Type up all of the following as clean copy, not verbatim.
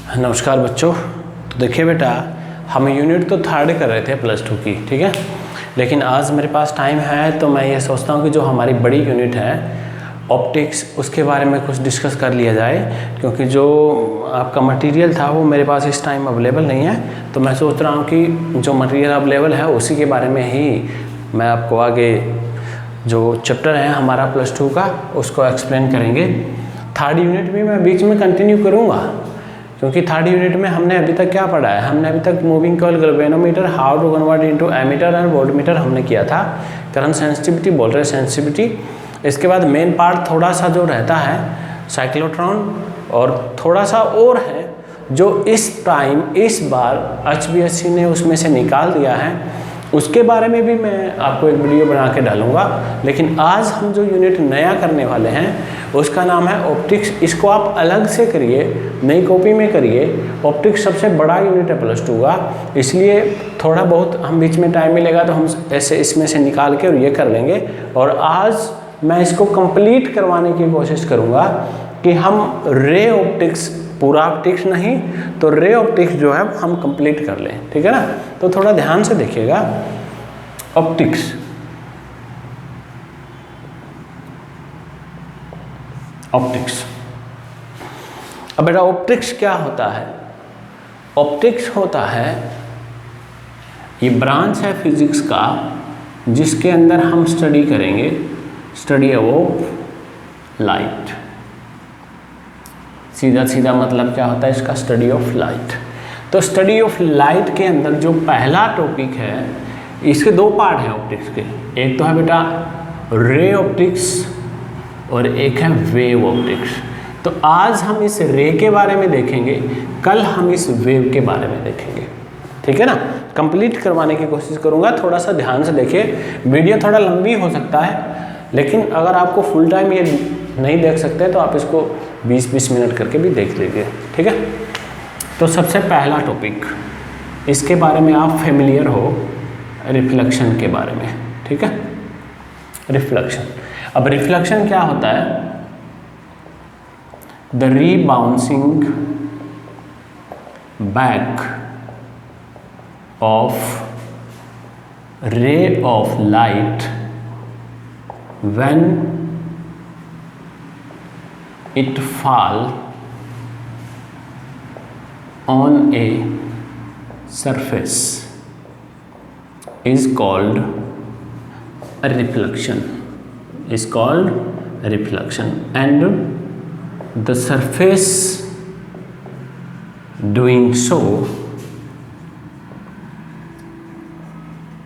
नमस्कार बच्चों। तो देखिए बेटा, हम यूनिट तो थर्ड कर रहे थे +2 की, ठीक है। लेकिन आज मेरे पास टाइम है तो मैं ये सोचता हूँ कि जो हमारी बड़ी यूनिट है ऑप्टिक्स, उसके बारे में कुछ डिस्कस कर लिया जाए, क्योंकि जो आपका मटेरियल था वो मेरे पास इस टाइम अवेलेबल नहीं है। तो मैं सोच रहा हूँ कि जो मटेरियल अवेलेबल है उसी के बारे में ही मैं आपको आगे जो चैप्टर है हमारा +2 का उसको एक्सप्लेन करेंगे। थर्ड यूनिट भी मैं बीच में कंटिन्यू करूँगा, क्योंकि थर्ड यूनिट में हमने अभी तक क्या पढ़ा है, हमने अभी तक moving coil, galvanometer, how to convert into ammeter and voltmeter हमने किया था। Current sensitivity, voltage sensitivity. इसके बाद मेन पार्ट थोड़ा सा जो रहता है साइक्लोट्रॉन, और थोड़ा सा और है जो इस बार HBSC ने उसमें से निकाल दिया है, उसके बारे में भी मैं आपको एक वीडियो बना के डालूंगा। लेकिन आज हम जो यूनिट नया करने वाले हैं उसका नाम है ऑप्टिक्स। इसको आप अलग से करिए, नई कॉपी में करिए। ऑप्टिक्स सबसे बड़ा यूनिट है +2 का, इसलिए थोड़ा बहुत हम बीच में टाइम मिलेगा तो हम ऐसे इसमें से निकाल के और ये कर लेंगे। और आज मैं इसको कंप्लीट करवाने की कोशिश करूँगा कि हम रे ऑप्टिक्स, पूरा ऑप्टिक्स नहीं तो रे ऑप्टिक्स जो है हम कंप्लीट कर लें, ठीक है ना। तो थोड़ा ध्यान से देखिएगा। Optics, optics. अब बेटा ऑप्टिक्स क्या होता है? ऑप्टिक्स होता है, ये ब्रांच है फिजिक्स का जिसके अंदर हम स्टडी करेंगे, स्टडी ऑफ लाइट। सीधा सीधा मतलब क्या होता है इसका, स्टडी ऑफ लाइट। तो स्टडी ऑफ लाइट के अंदर जो पहला टॉपिक है, इसके दो पार्ट हैं ऑप्टिक्स के। एक तो है बेटा रे ऑप्टिक्स और एक है वेव ऑप्टिक्स। तो आज हम इस रे के बारे में देखेंगे, कल हम इस वेव के बारे में देखेंगे, ठीक है ना। कंप्लीट करवाने की कोशिश करूंगा, थोड़ा सा ध्यान से देखिए। वीडियो थोड़ा लंबी हो सकता है, लेकिन अगर आपको फुल टाइम ये नहीं देख सकते तो आप इसको 20-20 मिनट करके भी देख लीजिए, ठीक है। तो सबसे पहला टॉपिक, इसके बारे में आप फेमिलियर हो, रिफ्लेक्शन के बारे में, ठीक है। रिफ्लेक्शन। अब रिफ्लेक्शन क्या होता है? The rebouncing back of ray of light when it fall on a surface is called a reflection, is called a reflection. And the surface doing so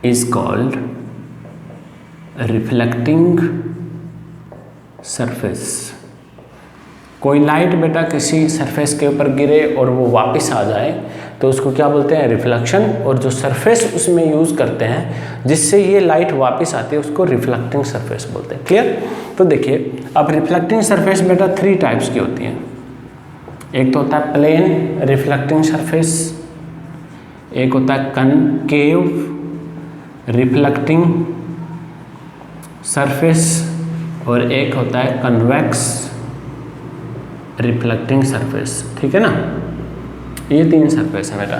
is called reflecting surface. कोई light बेटा किसी surface के ऊपर गिरे और वो वापस आ जाए तो उसको क्या बोलते हैं? रिफ्लेक्शन। और जो सरफेस उसमें यूज़ करते हैं जिससे ये लाइट वापस आती है उसको रिफ्लेक्टिंग सरफेस बोलते हैं। क्लियर? तो देखिए, अब रिफ्लेक्टिंग सरफेस बेटा 3 टाइप्स की होती हैं। एक तो होता है प्लेन रिफ्लेक्टिंग सरफेस, एक होता है कनकेव रिफ्लेक्टिंग सरफेस, और एक होता है कन्वेक्स रिफ्लेक्टिंग सरफेस, ठीक है ना। ये 3 सरफेस है बेटा।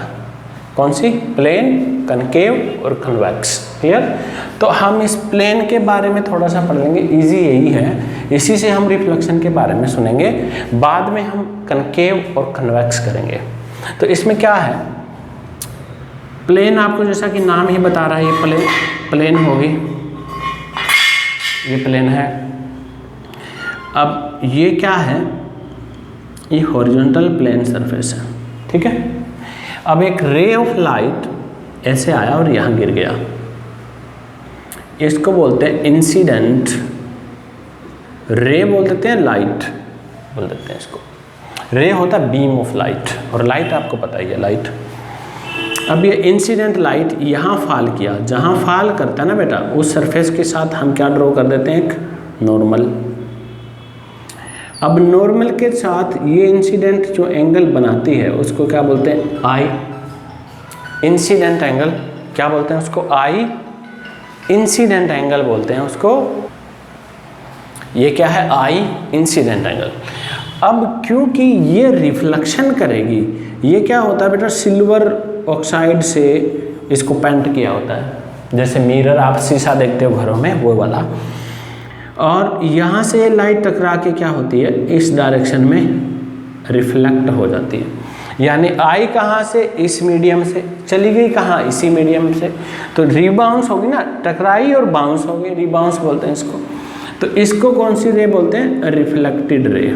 कौन सी? प्लेन, कनकेव और कन्वेक्स। क्लियर? तो हम इस प्लेन के बारे में थोड़ा सा पढ़ लेंगे, इजी यही है, इसी से हम रिफ्लेक्शन के बारे में सुनेंगे। बाद में हम कनकेव और कन्वेक्स करेंगे। तो इसमें क्या है, प्लेन आपको जैसा कि नाम ही बता रहा है, ये प्लेन होगी, ये प्लेन है। अब ये क्या है? ये हॉरिजॉन्टल प्लेन सरफेस है, ठीक है। अब एक रे ऑफ लाइट ऐसे आया और यहाँ गिर गया, इसको बोलते हैं इंसिडेंट रे, बोल देते हैं लाइट, बोल देते हैं इसको। रे होता है बीम ऑफ लाइट, और लाइट आपको पता ही है, लाइट। अब ये इंसिडेंट लाइट यहाँ फॉल किया, जहाँ फॉल करता है ना बेटा, उस सरफेस के साथ हम क्या ड्रॉ कर देते हैं? एक नॉर्मल। अब नॉर्मल के साथ ये इंसिडेंट जो एंगल बनाती है उसको क्या बोलते हैं? आई। इंसिडेंट एंगल क्या बोलते हैं उसको? आई इंसिडेंट एंगल बोलते हैं उसको। ये क्या है? आई इंसिडेंट एंगल। अब क्योंकि ये रिफ्लेक्शन करेगी, ये क्या होता है बेटा, सिल्वर ऑक्साइड से इसको पेंट किया होता है, जैसे मिरर आप शीशा देखते हो घरों में, वो वाला। और यहाँ से लाइट टकरा के क्या होती है, इस डायरेक्शन में रिफ्लेक्ट हो जाती है। यानी आई कहाँ से, इस मीडियम से चली गई, कहाँ, इसी मीडियम से, तो रिबाउंस होगी ना, टकराई और बाउंस हो गई, रिबाउंस बोलते हैं इसको। तो इसको कौन सी रे बोलते हैं, रिफ्लेक्टेड रे।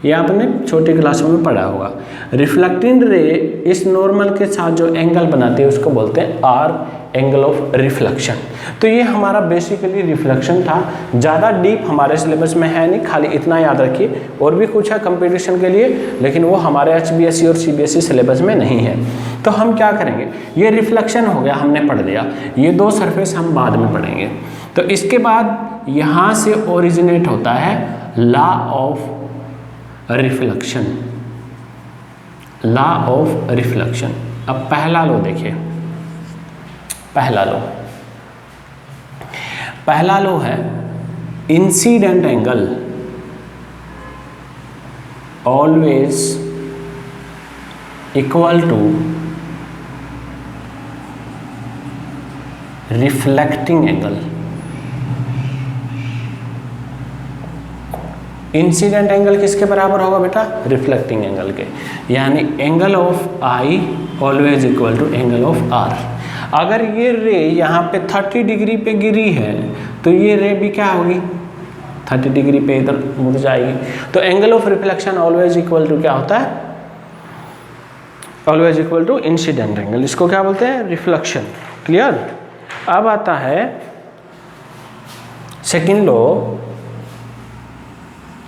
ये आपने छोटी क्लासों में पढ़ा होगा। रिफ्लेक्टिंग रे इस नॉर्मल के साथ जो एंगल बनाती है उसको बोलते हैं आर, एंगल ऑफ रिफ्लेक्शन। तो ये हमारा बेसिकली रिफ्लेक्शन था, ज़्यादा डीप हमारे सिलेबस में है नहीं, खाली इतना याद रखिए। और भी कुछ है कंपटीशन के लिए, लेकिन वो हमारे HBSE और CBSE सिलेबस में नहीं है। तो हम क्या करेंगे, ये रिफ्लेक्शन हो गया, हमने पढ़ लिया। ये दो सरफेस हम बाद में पढ़ेंगे। तो इसके बाद यहाँ से ओरिजिनेट होता है law of reflection, law of reflection. अब पहला लो देखिए, पहला लो है incident angle always equal to reflecting angle. Incident angle किसके बराबर होगा बेटा, रिफ्लेक्टिंग एंगल के। यानी angle of I always equal to angle of R. अगर ये रे यहाँ पे 30 डिग्री पे गिरी है तो ये रे भी क्या होगी, 30 डिग्री पे इधर मुड़ जाएगी। तो angle of reflection always equal to क्या होता है, always equal to incident angle. इसको क्या बोलते हैं, रिफ्लेक्शन। क्लियर। अब आता है सेकेंड लॉ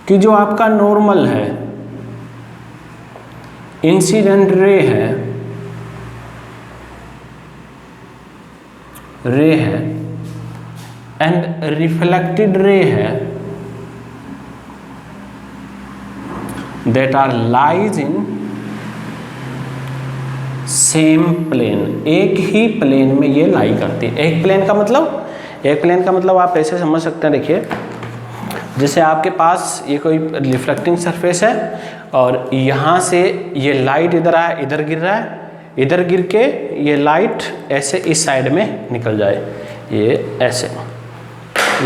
कि जो आपका नॉर्मल है, इंसिडेंट रे है एंड रिफ्लेक्टेड रे है, that are lies in same plane. एक ही प्लेन में ये लाई करती है। एक प्लेन का मतलब आप ऐसे समझ सकते हैं। देखिए, जैसे आपके पास ये कोई रिफ्लेक्टिंग सरफेस है और यहाँ से ये लाइट इधर आया, इधर गिर रहा है, इधर गिर के ये लाइट ऐसे इस साइड में निकल जाए, ये ऐसे,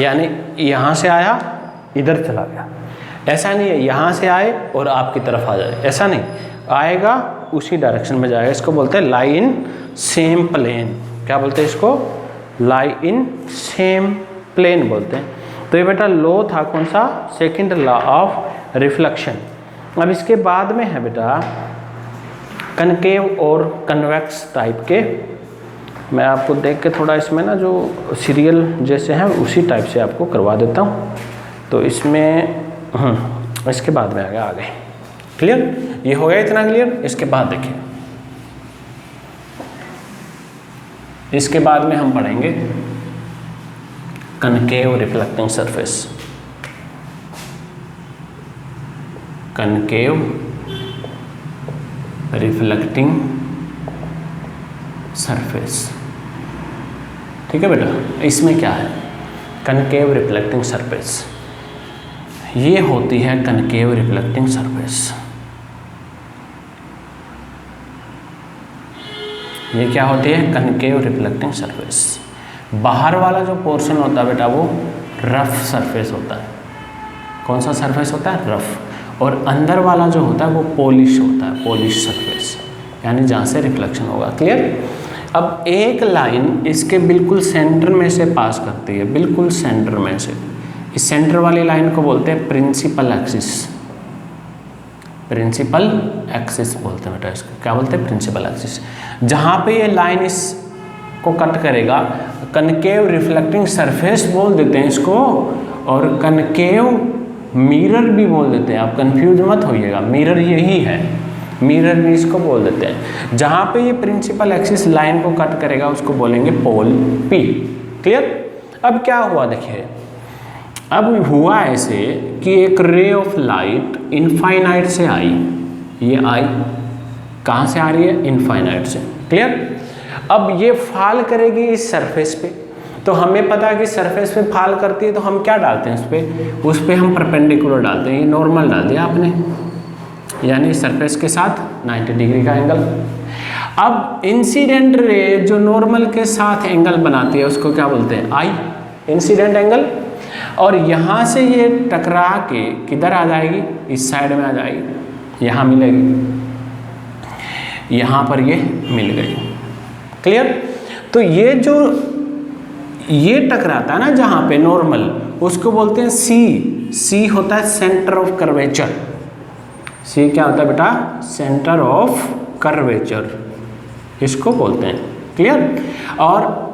यानी यहाँ से आया इधर चला गया। ऐसा नहीं है यहाँ से आए और आपकी तरफ आ जाए, ऐसा नहीं, आएगा उसी डायरेक्शन में जाएगा। इसको बोलते हैं लाई इन सेम प्लेन। क्या बोलते हैं इसको, लाई इन सेम प्लेन बोलते हैं। तो ये बेटा लॉ था कौन सा, सेकंड लॉ ऑफ रिफ्लेक्शन। अब इसके बाद में है बेटा कनकेव और कन्वेक्स टाइप के। मैं आपको देख के थोड़ा इसमें ना जो सीरियल जैसे हैं उसी टाइप से आपको करवा देता हूँ। तो इसमें इसके बाद में आ गए। क्लियर, ये हो गया इतना क्लियर। इसके बाद देखिए, इसके बाद में हम पढ़ेंगे concave reflecting surface. Concave reflecting surface. ठीक है बेटा, इसमें क्या है, कनकेव रिफ्लेक्टिंग सरफेस, ये होती है कनकेव रिफ्लेक्टिंग सरफेस। ये क्या होती है, कनकेव रिफ्लेक्टिंग सरफेस। बाहर वाला जो पोर्शन होता है बेटा वो रफ सरफेस होता है। कौन सा सरफेस होता है, रफ। और अंदर वाला जो होता है वो पॉलिश होता है, पॉलिश सरफेस, यानी जहाँ से रिफ्लेक्शन होगा। क्लियर। अब एक लाइन इसके बिल्कुल सेंटर में से पास करती है, बिल्कुल सेंटर में से। इस सेंटर वाली लाइन को बोलते हैं प्रिंसिपल एक्सिस। प्रिंसिपल एक्सिस बोलते हैं बेटा इसको। क्या बोलते हैं, प्रिंसिपल एक्सिस। जहाँ पे ये लाइन इस को कट करेगा, कनकेव रिफ्लेक्टिंग सरफेस बोल देते हैं इसको, और कनकेव मिरर भी बोल देते हैं। आप कंफ्यूज मत होइएगा, मिरर यही है, मिरर भी इसको बोल देते हैं। जहाँ पे ये प्रिंसिपल एक्सिस लाइन को कट करेगा उसको बोलेंगे पोल P। क्लियर। अब क्या हुआ देखिए, अब हुआ ऐसे कि एक रे ऑफ लाइट इनफाइनाइट से आई, ये आई कहाँ से आ रही है, इनफाइनाइट से। क्लियर। अब ये फॉल करेगी इस सरफेस पे, तो हमें पता है कि सरफेस पे फाल करती है, तो हम क्या डालते हैं उस पे हम परपेंडिकुलर डालते हैं। ये नॉर्मल डाल दिया आपने, यानी सरफेस के साथ 90 डिग्री का एंगल। अब इंसिडेंट रे जो नॉर्मल के साथ एंगल बनाती है उसको क्या बोलते हैं, आई, इंसिडेंट एंगल। और यहाँ से ये टकरा के किधर आ जाएगी, इस साइड में आ जाएगी, यहाँ मिलेगी, यहाँ पर ये मिल गई। क्लियर। तो ये टकराता है ना जहाँ पे नॉर्मल, उसको बोलते हैं सी होता है सेंटर ऑफ कर्वेचर। सी क्या होता है बेटा, सेंटर ऑफ कर्वेचर, इसको बोलते हैं। क्लियर। और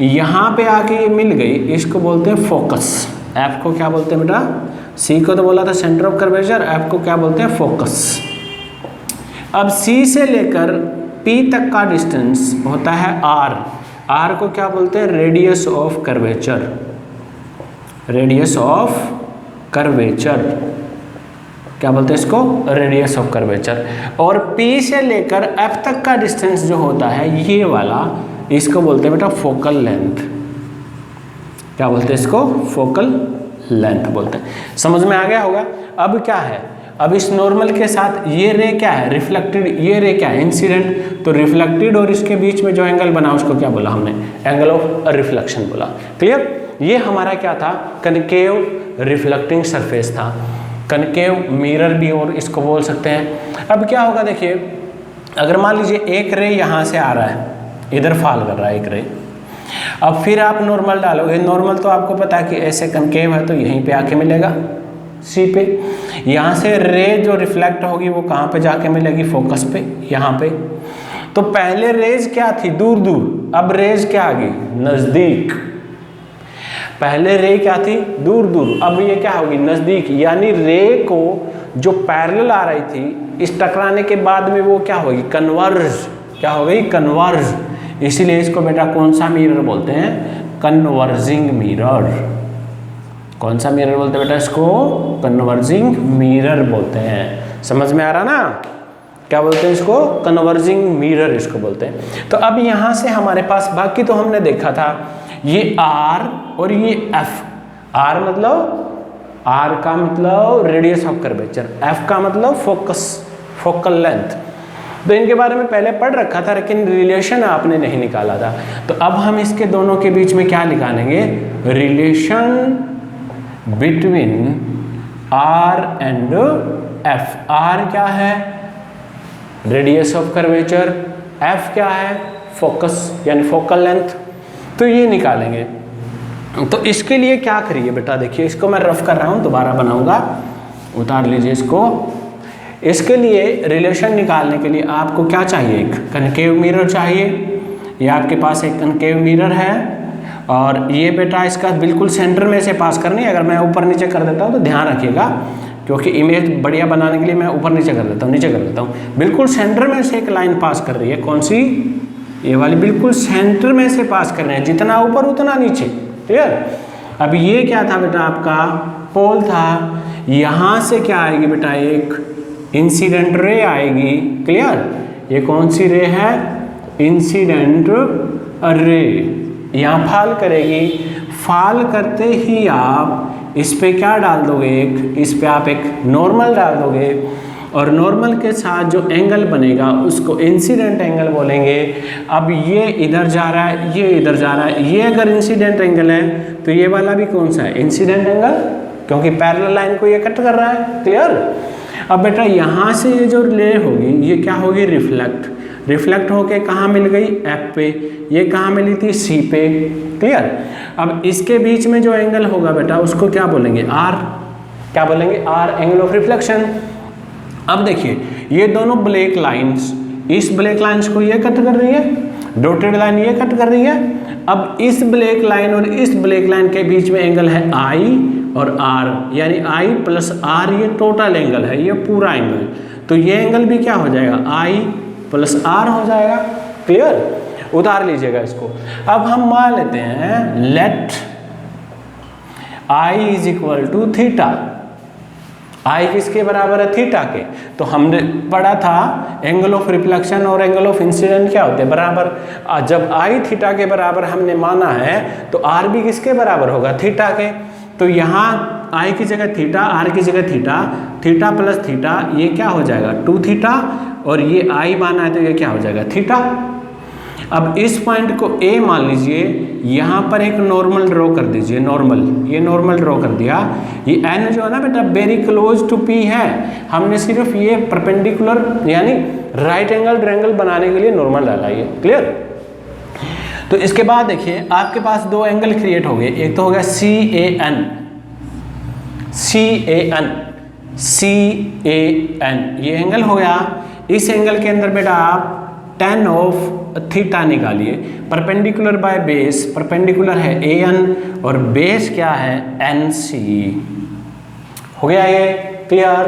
यहाँ पे आके ये मिल गई, इसको बोलते हैं फोकस। एफ को क्या बोलते हैं बेटा, सी को तो बोला था सेंटर ऑफ कर्वेचर, एफ को क्या बोलते हैं, फोकस। अब सी से लेकर पी तक का डिस्टेंस होता है आर। आर को क्या बोलते हैं, radius of curvature, radius of curvature, क्या बोलते हैं इसको, रेडियस ऑफ कर्वेचर। और P से लेकर F तक का डिस्टेंस जो होता है ये वाला, इसको बोलते हैं बेटा फोकल लेंथ। क्या बोलते हैं इसको, फोकल लेंथ बोलते हैं। समझ में आ गया होगा। अब क्या है, अब इस नॉर्मल के साथ ये रे क्या है, रिफ्लेक्टेड, ये रे क्या है, इंसिडेंट। तो रिफ्लेक्टेड और इसके बीच में जो एंगल बना उसको क्या बोला हमने, एंगल ऑफ रिफ्लेक्शन बोला। क्लियर। ये हमारा क्या था, कनकेव रिफ्लेक्टिंग सरफेस था, कनकेव मिरर भी और इसको बोल सकते हैं। अब क्या होगा देखिए, अगर मान लीजिए एक रे यहाँ से आ रहा है, इधर फॉल कर रहा है एक रे, अब फिर आप नॉर्मल डालोगे, नॉर्मल तो आपको पता है कि ऐसे कनकेव है तो यहीं पे आके मिलेगा सी पे। यहाँ से रे जो रिफ्लेक्ट होगी वो कहाँ पे जाके मिलेगी, फोकस पे, यहाँ पे। तो पहले रेज क्या थी, दूर दूर, अब रेज क्या आ गई, नज़दीक। पहले रे क्या थी, दूर दूर, अब ये क्या होगी, नज़दीक। यानी रे को जो पैरेलल आ रही थी, इस टकराने के बाद में वो क्या होगी, कन्वर्ज, क्या हो गई, कन्वर्ज। इसीलिए इसको बेटा कौन सा मिरर बोलते हैं, कन्वर्जिंग मिरर। कौन सा मिरर बोलते हैं बेटा इसको, कन्वर्जिंग मिरर बोलते हैं। समझ में आ रहा ना, क्या बोलते हैं इसको, कन्वर्जिंग मिरर इसको बोलते हैं। तो अब यहाँ से हमारे पास बाकी तो हमने देखा था, ये R और ये F। R मतलब, R का मतलब रेडियस ऑफ कर्वेचर, F का मतलब फोकस, फोकल लेंथ। तो इनके बारे में पहले पढ़ रखा था, लेकिन रिलेशन आपने नहीं निकाला था। तो अब हम इसके दोनों के बीच में क्या निकालेंगे, relation between R and F। R क्या है, रेडियस ऑफ कर्वेचर, F क्या है, फोकस यानी फोकल लेंथ। तो ये निकालेंगे। तो इसके लिए क्या करिए बेटा, देखिए इसको मैं रफ कर रहा हूँ, दोबारा बनाऊंगा, उतार लीजिए इसको। इसके लिए रिलेशन निकालने के लिए आपको क्या चाहिए, एक कनकेव मिरर चाहिए। ये आपके पास एक कनकेव मिरर है और ये बेटा इसका बिल्कुल सेंटर में से पास करनी है। अगर मैं ऊपर नीचे कर देता हूँ तो ध्यान रखिएगा, क्योंकि इमेज बढ़िया बनाने के लिए मैं ऊपर नीचे कर देता हूँ, नीचे कर देता हूँ। बिल्कुल सेंटर में से एक लाइन पास कर रही है, कौन सी, ये वाली, बिल्कुल सेंटर में से पास कर रहे हैं, जितना ऊपर उतना नीचे। क्लियर। अब ये क्या था बेटा, आपका पोल था, यहाँ से क्या आएगी बेटा, एक इंसिडेंट रे आएगी। क्लियर। ये कौन सी रे है, इंसिडेंट रे, यहाँ फॉल करेगी। फॉल करते ही आप इस पे क्या डाल दोगे, एक इस पे आप एक नॉर्मल डाल दोगे, और नॉर्मल के साथ जो एंगल बनेगा उसको इंसिडेंट एंगल बोलेंगे। अब ये इधर जा रहा है, ये इधर जा रहा है, ये अगर इंसिडेंट एंगल है तो ये वाला भी कौन सा है, इंसिडेंट एंगल, क्योंकि पैरेलल लाइन को ये कट कर रहा है। क्लियर। अब बेटा यहाँ से ये जो ले होगी, ये क्या होगी, रिफ्लेक्ट। रिफ्लेक्ट होके कहाँ मिल गई, एफ पे, ये कहाँ मिली थी, सी पे। क्लियर। अब इसके बीच में जो एंगल होगा बेटा उसको क्या बोलेंगे, आर। क्या बोलेंगे, आर, एंगल ऑफ रिफ्लेक्शन। अब देखिए ये दोनों ब्लैक लाइंस, इस ब्लैक लाइंस को ये कट कर रही है, डॉटेड लाइन ये कट कर रही है। अब इस ब्लैक लाइन और इस ब्लैक लाइन के बीच में एंगल है आई और आर, यानी आई प्लस आर, ये टोटल एंगल है, ये पूरा एंगल। तो ये एंगल भी क्या हो जाएगा, आई प्लस आर हो जाएगा। क्लियर। उतार लीजिएगा इसको। अब हम मान लेते हैं let I is equal to theta. I किसके बराबर है? थीटा के। तो हमने पढ़ा था एंगल ऑफ रिफ्लेक्शन और एंगल ऑफ इंसिडेंट क्या होते हैं? बराबर। जब आई थीटा के बराबर हमने माना है तो आर भी किसके बराबर होगा? थीटा के। तो यहाँ आई की जगह थीटा, आर की जगह थीटा, थीटा प्लस थीटा, ये क्या हो जाएगा? 2 थीटा, और ये आई माना है तो ये क्या हो जाएगा? थीटा। अब इस पॉइंट को ए मान लीजिए, यहाँ पर एक नॉर्मल ड्रॉ कर दीजिए, नॉर्मल, ये नॉर्मल ड्रॉ कर दिया। ये एन जो है ना बेटा वेरी क्लोज टू पी है, हमने सिर्फ ये परपेंडिकुलर यानी राइट एंगल ट्रायंगल बनाने के लिए नॉर्मल डाला, ये क्लियर। तो इसके बाद देखिए आपके पास 2 एंगल क्रिएट हो गए, एक तो हो गया सी ए एन, ये एंगल हो गया। इस एंगल के अंदर बेटा आप tan ऑफ थीटा निकालिए, परपेंडिकुलर बाय बेस, परपेंडिकुलर है an और बेस क्या है? NC। हो गया ये क्लियर।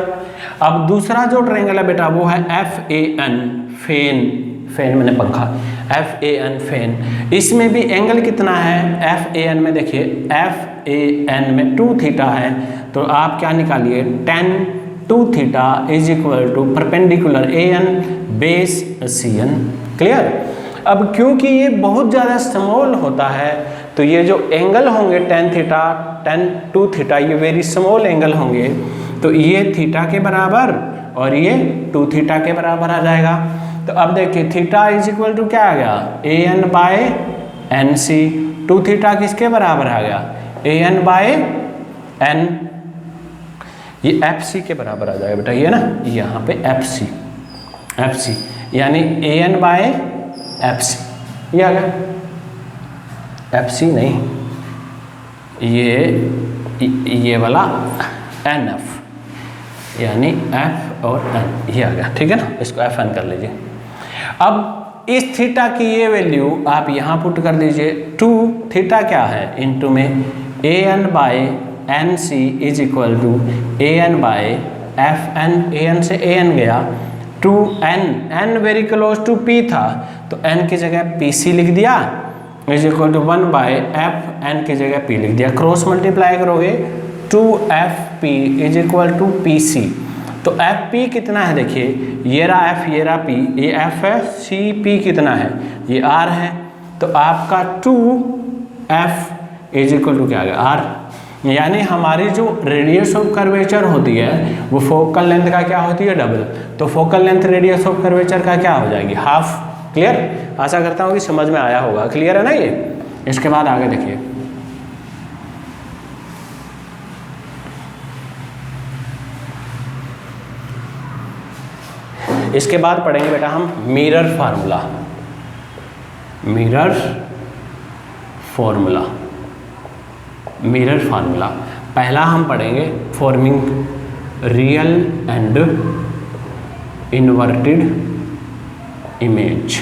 अब दूसरा जो ट्रायंगल है बेटा वो है FAN, फेन मैंने पंखा, FAN फेन। इसमें भी एंगल कितना है? FAN में देखिए, FAN में 2 थीटा है, तो आप क्या निकालिए? tan 2 theta is equal to perpendicular AN base CN, clear. अब क्योंकि ये बहुत ज़्यादा स्मॉल होता है तो ये जो एंगल होंगे tan थीटा, tan 2 थीटा, ये वेरी स्मॉल एंगल होंगे, तो ये थीटा के बराबर और ये 2 थीटा के बराबर आ जाएगा। तो अब देखिए थीटा इज इक्वल टू क्या आ गया? AN by NC। 2 थीटा किसके बराबर आ गया? AN by N। ये FC के बराबर आ जाएगा बेटा, ये ना यहाँ पे FC यानी AN बाय FC, ये आ गया। FC नहीं, ये वाला NF यानी F और N, ये आ गया, ठीक है ना। इसको FN कर लीजिए। अब इस थीटा की ये वैल्यू आप यहाँ पुट कर दीजिए, 2 थीटा क्या है? इनटू में AN by NC is equal to AN by FN, AN से AN गया, 2N, N very close to P था तो N की जगह PC लिख दिया, is equal to 1 by F, N की जगह P लिख दिया। क्रॉस मल्टीप्लाई करोगे 2FP is equal to PC। तो FP कितना है? देखिए ये रहा F, ये रहा P, ये F है, CP कितना है? ये R है। तो आपका 2F इज इक्वल टू क्या आ गया? R। यानी हमारी जो रेडियस ऑफ कर्वेचर होती है वो फोकल लेंथ का क्या होती है? डबल। तो focal length radius of curvature का क्या हो जाएगी? हाफ। क्लियर। आशा करता हूँ कि समझ में आया होगा। क्लियर है ना ये। इसके बाद आगे देखिए, इसके बाद पढ़ेंगे बेटा हम मिरर फार्मूला। मिरर फार्मूला पहला हम पढ़ेंगे forming real and inverted image.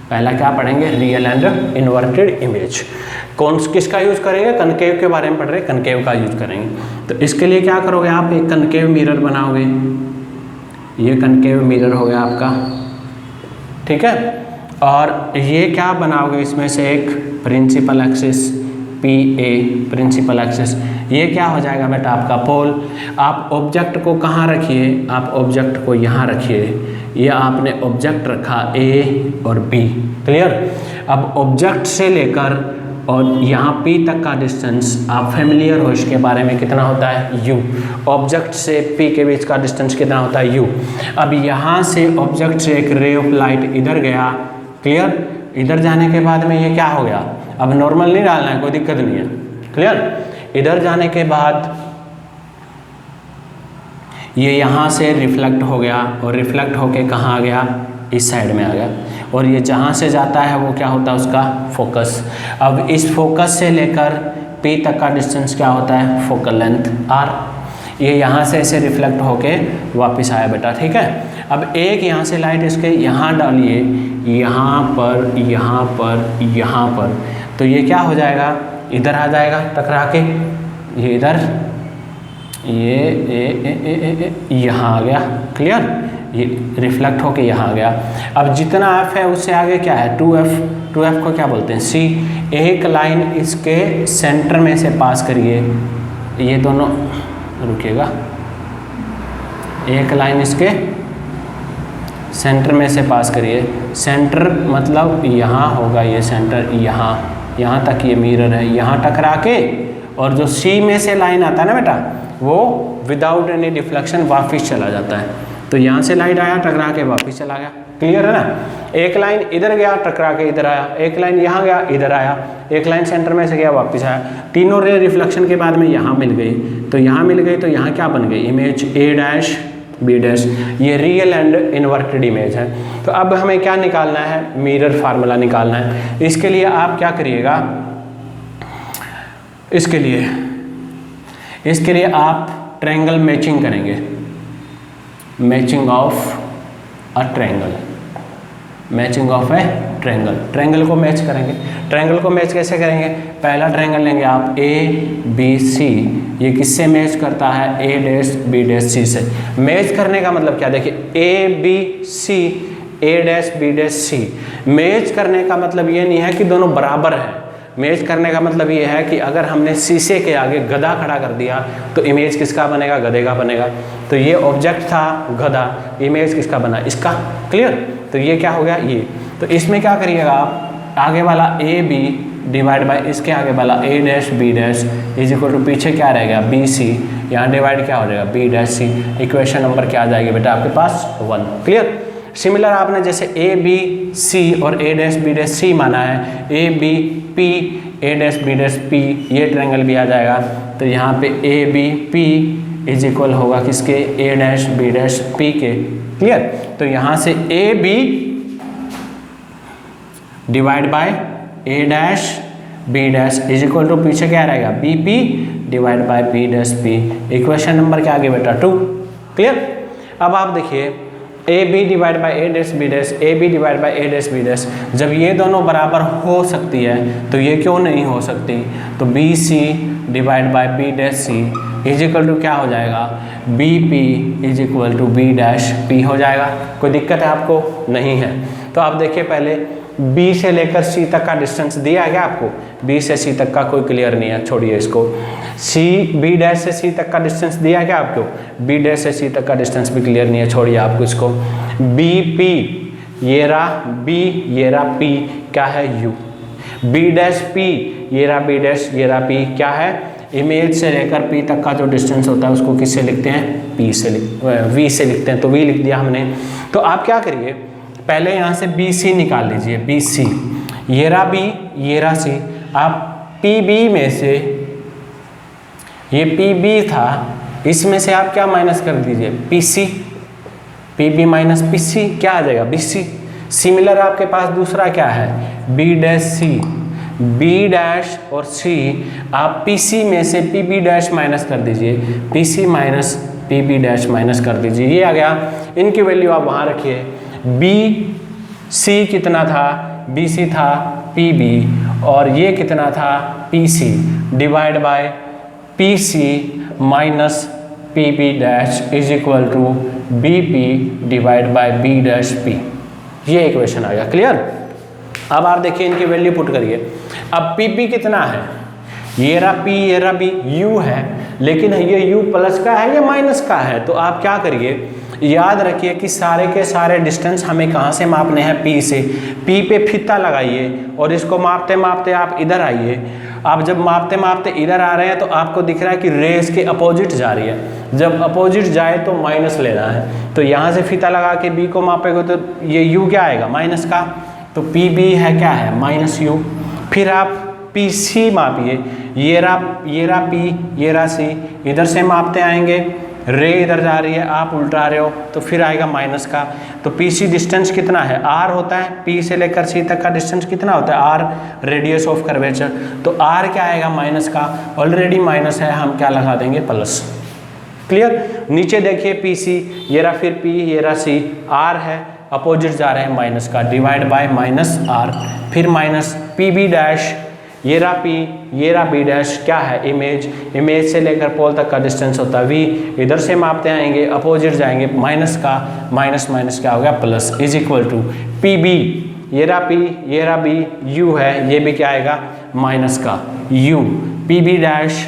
पहला क्या पढ़ेंगे? Real and inverted image. किसका यूज करेंगे? कनकेव के बारे में पढ़ रहे हैं, कनकेव का यूज करेंगे। तो इसके लिए क्या करोगे आप? एक कनकेव मिरर बनाओगे, ये कनकेव मिरर हो गया आपका, ठीक है। और ये क्या बनाओगे? इसमें से एक principal axis PA, principal axis, ये क्या हो जाएगा बेटा? आपका पोल। आप ऑब्जेक्ट को कहाँ रखिए? आप ऑब्जेक्ट को यहाँ रखिए। ये आपने ऑब्जेक्ट रखा A और B, क्लियर। अब ऑब्जेक्ट से लेकर और यहाँ P तक का डिस्टेंस आप फैमिलियर हो इसके बारे में, कितना होता है? U। ऑब्जेक्ट से P के बीच का डिस्टेंस कितना होता है? U। अब यहाँ से ऑब्जेक्ट से एक रे ऑफ लाइट इधर गया, क्लियर। इधर जाने के बाद में ये क्या हो गया? अब नॉर्मल नहीं डालना है, कोई दिक्कत नहीं है, क्लियर। इधर जाने के बाद ये यहाँ से रिफ्लेक्ट हो गया और रिफ्लेक्ट होके कहाँ आ गया? इस साइड में आ गया। और ये जहाँ से जाता है वो क्या होता है? उसका फोकस। अब इस फोकस से लेकर P तक का डिस्टेंस क्या होता है? Focal length R। ये यहाँ से ऐसे रिफ्लेक्ट होके वापस आया बेटा, ठीक है। अब एक यहाँ से लाइट इसके यहाँ डालिए, यहाँ पर, यहाँ पर, यहाँ पर, तो ये क्या हो जाएगा? इधर आ जाएगा टकरा के, ये इधर, ये यहाँ आ गया, क्लियर। ये रिफ्लेक्ट होके यहाँ आ गया। अब जितना F है उससे आगे क्या है? 2F को क्या बोलते हैं? C। एक लाइन इसके सेंटर में से पास करिए, ये दोनों, रुकिएगा, एक लाइन इसके सेंटर में से पास करिए। सेंटर मतलब यहाँ होगा, ये सेंटर यहाँ तक ये मिरर है, यहाँ टकरा के, और जो सी में से लाइन आता है ना बेटा, वो विदाउट एनी डिफ्लेक्शन वापस चला जाता है। तो यहाँ से लाइट आया, टकरा के वापस चला गया। क्लियर है ना? एक लाइन इधर गया, टकरा के इधर आया, एक लाइन यहाँ गया, इधर आया, एक लाइन सेंटर में से गया, वापस आया। तीनों रे रिफ्लेक्शन के बाद में यहाँ मिल गई, तो यहाँ मिल गई, तो यहाँ क्या बन गई? Image A dash B dash. ये रियल एंड इन्वर्टेड इमेज है। तो अब हमें क्या निकालना है? मिरर फार्मूला निकालना है। इसके लिए आप क्या करिएगा, इसके लिए आप ट्रायंगल मैचिंग करेंगे, matching of a triangle, matching of A triangle. Triangle को मैच करेंगे। ट्रायंगल को मैच कैसे करेंगे? पहला ट्रायंगल लेंगे आप ए बी सी, ये किससे मैच करता है? A dash B dash C से। मैच करने का मतलब क्या? देखिए, A B C, A dash B dash C. Match करने का मतलब ये नहीं है कि दोनों बराबर हैं। मैच करने का मतलब ये है कि अगर हमने शीशे के आगे गधा खड़ा कर दिया तो इमेज किसका बनेगा? गधे का बनेगा। तो ये ऑब्जेक्ट था गधा, इमेज किसका बना? इसका। क्लियर? तो ये क्या हो गया? ये। तो इसमें क्या करिएगा आप, आगे वाला ए बी डिवाइड बाय इसके आगे वाला A dash B dash is equal to पीछे क्या रहेगा? बी सी, यहाँ डिवाइड क्या हो जाएगा? बी डैश सी। इक्वेशन नंबर क्या आ जाएगी बेटा आपके पास? 1। क्लियर? सिमिलर आपने जैसे ए बी सी और A dash B dash C माना है, A B P A dash B dash P, ये ट्रायंगल भी आ जाएगा। तो यहाँ पे A B P is equal होगा किसके? A dash B dash P के। क्लियर? तो यहाँ से A B divide by A dash B dash is equal to पीछे क्या रहेगा? B P divide by B dash P. Equation number क्या आ गया बेटा? 2। क्लियर? अब आप देखिए, A B divide by A dash B dash, A B divide by A dash B dash, जब ये दोनों बराबर हो सकती है तो ये क्यों नहीं हो सकती? तो B C divide by B dash C is equal to क्या हो जाएगा? B P is equal to B dash P हो जाएगा। कोई दिक्कत है आपको? नहीं है। तो आप देखिए, पहले बी से लेकर सी तक का डिस्टेंस दिया है क्या आपको? बी से सी तक का कोई क्लियर नहीं है, छोड़िए इसको। सी बी डैश से सी तक का डिस्टेंस दिया है क्या आपको? बी डैश से सी तक का डिस्टेंस भी क्लियर नहीं है, छोड़िए आपको इसको। बी पी, ये रहा बी, ये रहा पी, क्या है? यू। बी डैश पी, ये रहा बी डैश, ये रहा पी, क्या है? इमेज से लेकर पी तक का जो डिस्टेंस होता है उसको किससे लिखते हैं? पी से वी से लिखते हैं। तो वी लिख दिया हमने। तो आप क्या करिए, पहले यहाँ से बी सी निकाल लीजिए, बी सी, ये रहा बी, ये रहा सी। आप पी बी में से, ये पी बी था, इसमें से आप क्या माइनस कर दीजिए? P C. P B minus P C क्या आ जाएगा? B C. सिमिलर आपके पास दूसरा क्या है? बी डैश सी। बी डैश और सी, आप पी सी में से पी बी डैश माइनस कर दीजिए, P C minus P B dash minus कर दीजिए, ये आ गया। इनकी वैल्यू आप वहाँ रखिए। बी सी कितना था? बी सी था पी बी, और ये कितना था? P C divide by P C minus P B dash is equal to B P divide by B dash P. ये इक्वेशन आ गया। क्लियर? अब आप देखिए, इनकी वैल्यू पुट करिए। अब पी पी कितना है? ये रहा पी, ये रहा बी, यू है, लेकिन ये यू प्लस का है या माइनस का है? तो आप क्या करिए, याद रखिए कि सारे के सारे डिस्टेंस हमें कहाँ से मापने हैं? पी से। पी पे फीता लगाइए और इसको मापते मापते आप इधर आइए। आप जब मापते मापते इधर आ रहे हैं तो आपको दिख रहा है कि रेस के अपोजिट जा रही है। जब अपोजिट जाए तो माइनस लेना है। तो यहाँ से फीता लगा के बी को मापेगा तो ये यू क्या आएगा? माइनस का। तो पी बी है क्या है? Minus you. फिर आप पी सी मापिए, ये रहा पी, ये रहा सी, इधर से मापते आएंगे, रे इधर जा रही है, आप उल्टा रहे हो, तो फिर आएगा माइनस का। तो पी सी डिस्टेंस कितना है? आर होता है। पी से लेकर सी तक का डिस्टेंस कितना होता है? R, radius of curvature. तो आर क्या आएगा? माइनस का। ऑलरेडी माइनस है, हम क्या लगा देंगे? प्लस। क्लियर? नीचे देखिए, पी सी, ये रहा फिर पी, ये रहा सी, आर है, अपोजिट जा रहे हैं माइनस का, डिवाइड बाय माइनस आर, फिर माइनस पी बी डैश, ये रहा पी, ये रहा बी डैश, क्या है? इमेज। इमेज से लेकर पोल तक का डिस्टेंस होता है वी, इधर से मापते आएंगे, अपोजिट जाएंगे माइनस का, माइनस माइनस क्या हो गया? Plus, is equal to P B, ये रहा पी, ये रहा बी, यू है, ये भी क्या आएगा? माइनस का, यू, पी बी डैश,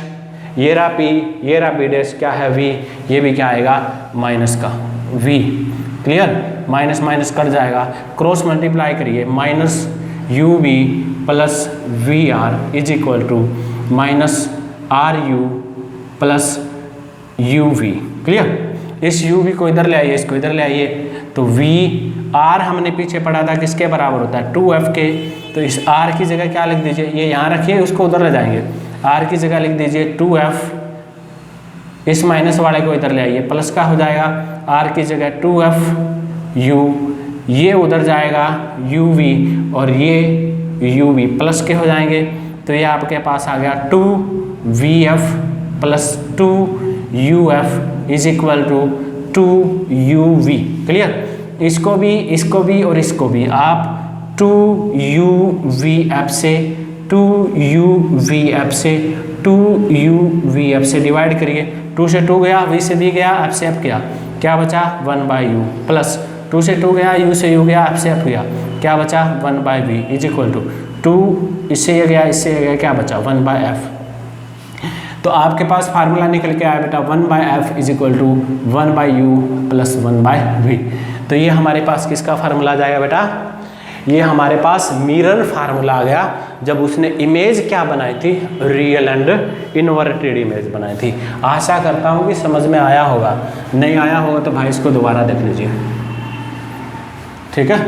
ये रहा P, ये रहा B डैश, क्या है V, ये भी क्या आएगा माइनस का V। Clear, minus minus cut जाएगा, क्रॉस मल्टीप्लाई करिए, minus UV plus VR is equal to minus RU plus UV। Clear, इस UV को इधर ले आइए, इसको इधर ले आइए, तो VR हमने पीछे पढ़ा था किसके बराबर होता है 2F के, तो इस R की जगह क्या लिख दीजिए, ये यहाँ रखिए, उसको उधर ले जाएंगे, R की जगह लिख दीजिए 2F, इस माइनस वाले को इधर ले आइए, प्लस का हो जाएगा, R की जगह 2FU, ये उधर जाएगा UV और ये UV प्लस के हो जाएंगे, तो ये आपके पास आ गया 2VF plus 2UF is equal to 2UV। Clear, इसको भी और इसको भी आप 2UVF से 2UVF से 2UVF से डिवाइड करिए, 2 से 2 गया, V से V गया, F से F गया, क्या बचा 1/U प्लस 2 से 2 गया, U से U गया, F से F गया, क्या बचा 1/V इज इक्वल टू 2, इससे ये गया, इससे ये गया, क्या बचा 1/F। तो आपके पास फार्मूला निकल के आया बेटा 1/F is equal to 1/U plus 1/V। तो ये हमारे पास किसका फार्मूला आ जाएगा बेटा, ये हमारे पास मिरर फार्मूला आ गया, जब उसने इमेज क्या बनाई थी, रियल एंड इन्वर्टेड इमेज बनाई थी। आशा करता हूँ कि समझ में आया होगा, नहीं आया होगा तो भाई इसको दोबारा देख लीजिए, ठीक है।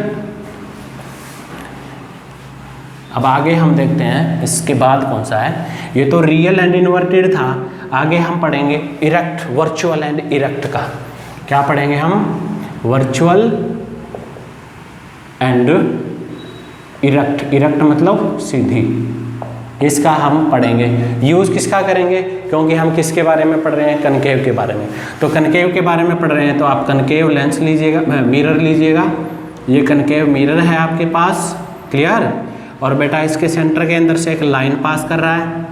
अब आगे हम देखते हैं इसके बाद कौन सा है, ये तो रियल एंड इन्वर्टेड था, आगे हम पढ़ेंगे इरेक्ट, वर्चुअल एंड इरेक्ट का। क्या पढ़ेंगे हम, वर्चुअल एंड इरेक्ट, इरेक्ट मतलब सीधी, इसका हम पढ़ेंगे। यूज़ किसका करेंगे, क्योंकि हम किसके बारे में पढ़ रहे हैं, कनकेव के बारे में। तो कनकेव के बारे में पढ़ रहे हैं तो आप कनकेव लेंस लीजिएगा, मिरर लीजिएगा, ये कनकेव मिरर है आपके पास। क्लियर, और बेटा इसके सेंटर के अंदर से एक लाइन पास कर रहा है,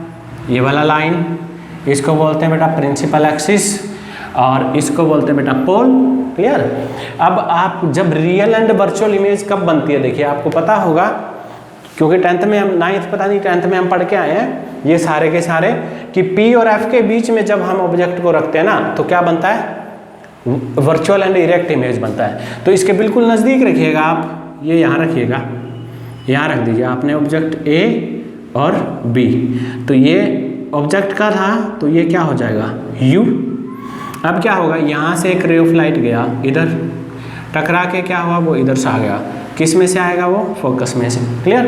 ये वाला लाइन, इसको बोलते हैं बेटा प्रिंसिपल एक्सिस और इसको बोलते हैं बेटा पोल। क्लियर, अब आप जब रियल एंड वर्चुअल इमेज कब बनती है, देखिए आपको पता होगा, क्योंकि 10th में हम 9th पता नहीं 10th में हम पढ़ के आए हैं ये सारे के सारे, कि P और F के बीच में जब हम ऑब्जेक्ट को रखते हैं ना, तो क्या बनता है, वर्चुअल एंड इरेक्ट इमेज बनता है। तो इसके बिल्कुल नज़दीक रखिएगा आप, ये यहाँ रखिएगा, यहाँ रख दीजिए आपने ऑब्जेक्ट A और B, तो ये ऑब्जेक्ट का था, तो ये क्या हो जाएगा U। अब क्या होगा, यहाँ से एक रे ऑफ लाइट गया इधर, टकरा के क्या हुआ, वो इधर से आ गया, किस में से आएगा, वो फोकस में से। क्लियर,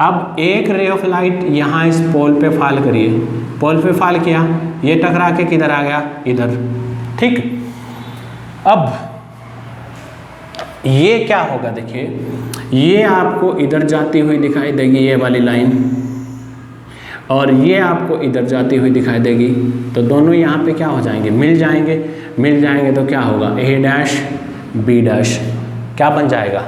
अब एक रे ऑफ लाइट यहाँ इस पोल पे फॉल करिए, पोल पे फॉल किया, ये टकरा के किधर आ गया, इधर। ठीक, अब ये क्या होगा, देखिए ये आपको इधर जाती हुई दिखाई देगी ये वाली लाइन, और ये आपको इधर जाती हुई दिखाई देगी, तो दोनों यहाँ पे क्या हो जाएंगे, मिल जाएंगे। मिल जाएंगे तो क्या होगा, A डैश B डैश क्या बन जाएगा,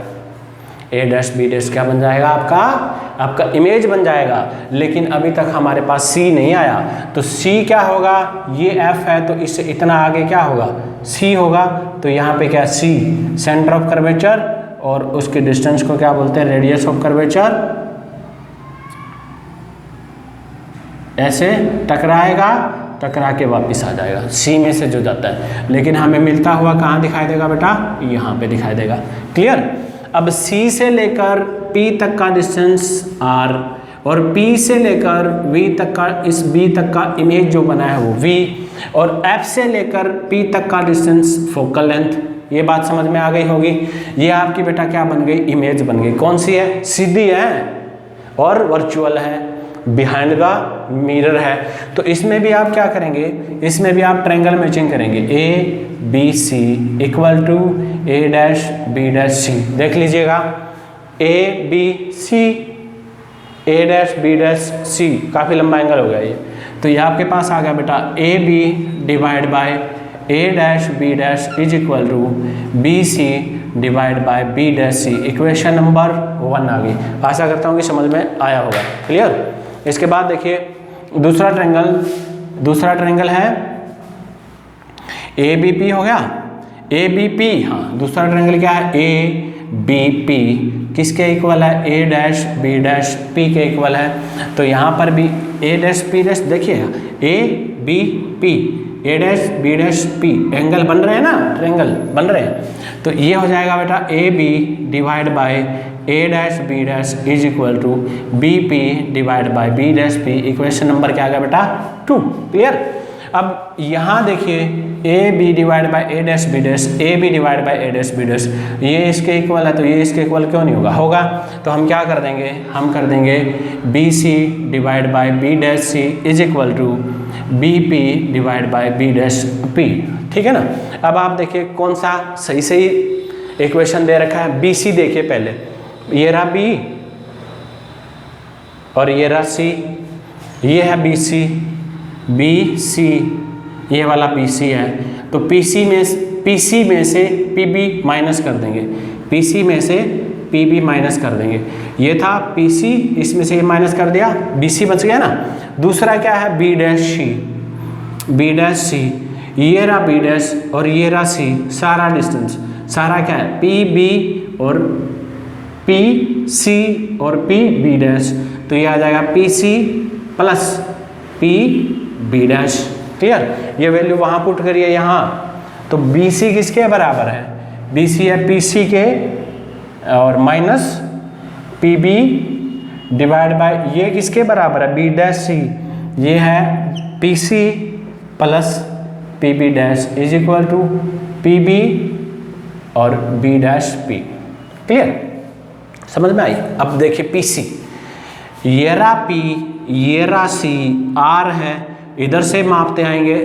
A डैश B डैश क्या बन जाएगा, आपका इमेज बन जाएगा। लेकिन अभी तक हमारे पास C नहीं आया, तो C क्या होगा, ये F है तो इससे इतना आगे क्या होगा, C होगा, तो यहाँ पे क्या C सेंटर ऑफ कर्वेचर, और उसके डिस्टेंस को क्या बोलते हैं, रेडियस ऑफ कर्वेचर। ऐसे टकराएगा, टकरा के वापस आ जाएगा C में से जो जाता है, लेकिन हमें मिलता हुआ कहाँ दिखाई देगा बेटा, यहाँ पे दिखाई देगा। क्लियर, अब C से लेकर P तक का डिस्टेंस R, और P से लेकर V तक का, इस B तक का इमेज जो बना है वो V, और F से लेकर P तक का डिस्टेंस फोकल लेंथ। ये बात समझ में आ गई होगी। ये आपकी बेटा क्या बन गई, इमेज बन गई। कौन सी है, सीधी है और वर्चुअल है, बिहाइंड द मिरर है। तो इसमें भी आप क्या करेंगे, इसमें भी आप ट्रायंगल मैचिंग करेंगे, A B C equal to A dash B dash C। देख लीजिएगा, A B C, A dash B dash C, काफ़ी लंबा एंगल हो गया ये। तो ये आपके पास आ गया बेटा A B divide by A dash B dash is equal to B C divide by B dash C। Equation number 1 आ गई। आशा करता हूँ कि समझ में आया होगा। क्लियर, इसके बाद देखिए दूसरा ट्रायंगल है ABP हो गया, ABP, हाँ दूसरा ट्रायंगल क्या है, ABP किसके इक्वल है, A dash B dash P के इक्वल है। तो यहाँ पर भी A डैश P डैश देखिए, A B P, A dash B dash P, angle बन रहे हैं ना, ट्रायंगल बन रहे हैं। तो ये हो जाएगा बेटा A B divide by A dash B dash is equal to B P divide by B dash P. Equation number क्या आ गया बेटा 2। क्लियर। अब यहाँ देखिए A B divide by A dash B dash, A B divide by A dash B dash, ये इसके equal है तो ये इसके इक्वल क्यों नहीं होगा, होगा। तो हम क्या कर देंगे, हम कर देंगे B C divide by B dash C is equal to B P divide by B dash P. ठीक है ना। अब आप देखिए कौन सा सही सही इक्वेशन दे रखा है। बी सी देखिए पहले, ये रहा बी और ये रहा सी, ये है बी सी, बी सी, ये वाला पी सी है। तो पी सी में से पी बी माइनस कर देंगे, पी सी में से पी बी माइनस कर देंगे। ये था पी सी, इसमें से ये माइनस कर दिया, बी सी बच गया ना। दूसरा क्या है बी डैश सी, बी डैश सी, ये रहा बी डैश और ये रहा सी, सारा डिस्टेंस सारा क्या है पी बी और पी सी और पी बी डैश। तो ये आ जाएगा P C plus P B dash. Clear. ये वैल्यू वहाँ पुट करिए यहाँ, तो बी सी किसके बराबर है, बी सी है पी सी के और minus P B divide by ये किसके बराबर है बी डैश सी, ये है P C plus P B dash is equal to P B और बी डैश पी। क्लियर, समझ में आई। अब देखिए पी सी, ये रहा पी, ये रहा सी, आर है, इधर से मापते आएंगे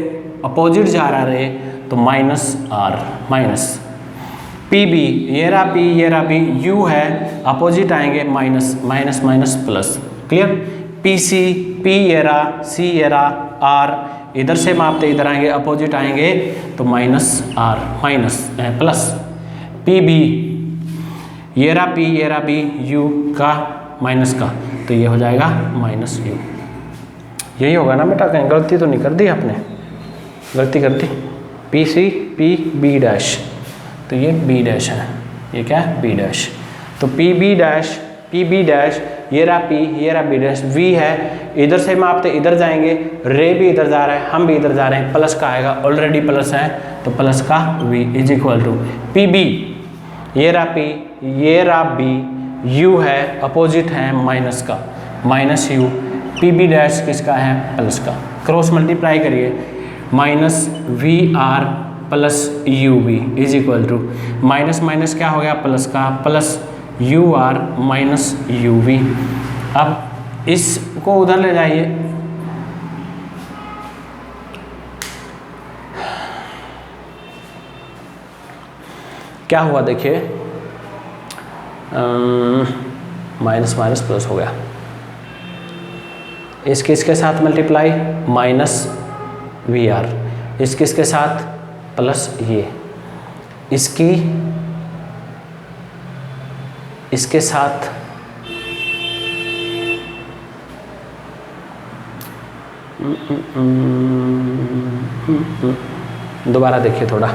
अपोजिट जा रहा रहे तो minus R minus P B, ये रहा पी, ये रहा पी, यू है, अपोजिट आएंगे minus minus minus plus. Clear. P C, P ये रहा, सी ये रहा, आर, इधर से मापते इधर आएंगे अपोजिट आएंगे तो minus R minus plus P B, ये रहा पी, ये रहा बी, यू का माइनस का, तो ये हो जाएगा माइनस यू। यही होगा ना बेटा, कहीं गलती तो नहीं कर दी आपने, गलती कर दी। P C P B dash, तो ये बी डैश है, ये क्या है बी डैश। तो P B dash, P B dash, ये रहा पी, ये रहा बी डैश, वी है, इधर से मापते इधर जाएंगे, रे भी इधर जा रहा है, हम भी इधर जा रहे हैं, प्लस का आएगा, ऑलरेडी प्लस है तो प्लस का V is equal to P B, ये रहा पी, ये रहा बी, यू है, अपोजिट है माइनस का, minus U, P B dash किसका है प्लस का, क्रॉस मल्टीप्लाई करिए, minus V R plus you we is equal to minus minus क्या हो गया प्लस का, plus U R minus U V. अब इसको उधर ले जाइए, क्या हुआ देखिए, माइनस माइनस प्लस हो गया, इसके इसके साथ मल्टीप्लाई माइनस वी आर, इसके इसके साथ प्लस ये, इसकी इसके साथ दोबारा देखिए थोड़ा,